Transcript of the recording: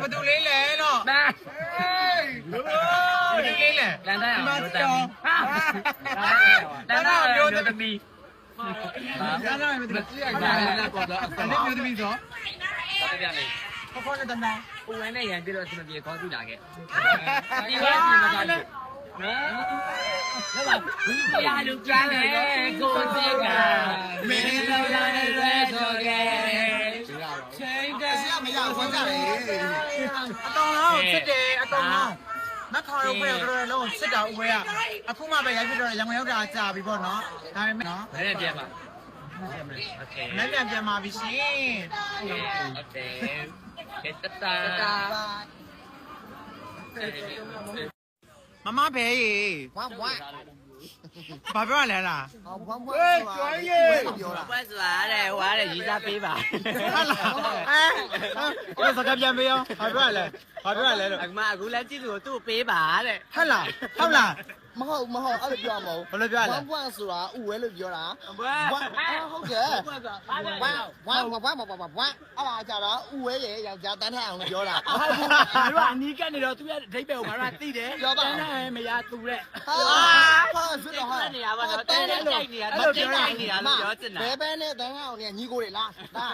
ประตูလေးလဲတော့ဘာလေးလဲလန်တိုင်းအောင်မျိုးသမီးလန်တိုင်းအောင်မျိုးသမီးလန်တိုင်းအောင်မျိုးသမီးကြည့်ရတာလည်းပေါ်တော့အဲ့မျိုးသမီးဆိုတော်ပြန်လေခေါ်နေတဲ့တန်းဟိုဝဲနဲ့ရန်ပြတော့အစမပြေခေါ်ကြည့်လာခဲ့ဒီဝဲဒီမှာကလည်းနော်ဟုတ်ပါဘူးတရားလူကြားလေကိုယ်စိတ်ကမင်းတို့လည်းလွဲဆိုခဲ့ချိန်တည်းမရဝမ်းကြတယ်အတော်လုံးစစ်တယ်အတော်လုံးမခါရုံပဲတော့လုံးစစ်တာဦးဝဲကအခုမှပဲရိုက်ဖြစ်တော့ရံဝင်ရောက်တာကြာပြီပေါ့နော်ဒါပေမဲ့နော်ဘယ်နဲ့ပြန်ပါโอเคနဲ့ပြန်มาပြီရှင်โอเคခေတ္တမမဘဲရေဝမ်းဘာပြောလဲလားဝမ်းကျွမ်းရေပြောတာပွဲစွာတဲ့ဟိုအားတဲ့ရေးစားပေးပါဟုတ်လားအဲ့စကားပြန်ပေးအောင်ဘာပြောလဲတော့အခုလည်းကြည့်လို့သူ့ပေးပါတဲ့ဟုတ်လားမဟုတ်အဲ့လိုပြောမှာဘယ်လိုပြောလဲဝမ်းဆိုတာဥဝဲလို့ပြောတာဝမ်းဟုတ်ကဲ့ဝမ်းအဲ့ဒါကြတော့ဥဝဲရဲ့ယောက်ျားတန်းထအောင်လို့ပြောတာဟုတ်ဘူးငါတို့ကအနီးကပ်နေတော့သူရဲ့အဓိပ္ပာယ်ကိုငါတို့ကသိတယ်တန်းထမရသူတဲ့ဟာဆိုတော့ဟာနေရပါတော့တန်းနဲ့တိုက်နေတာမတိုက်နေတာလို့ပြောချင်တာဘဲနဲ့တန်းထအောင်เนี่ยညီကိုတွေလားဟာ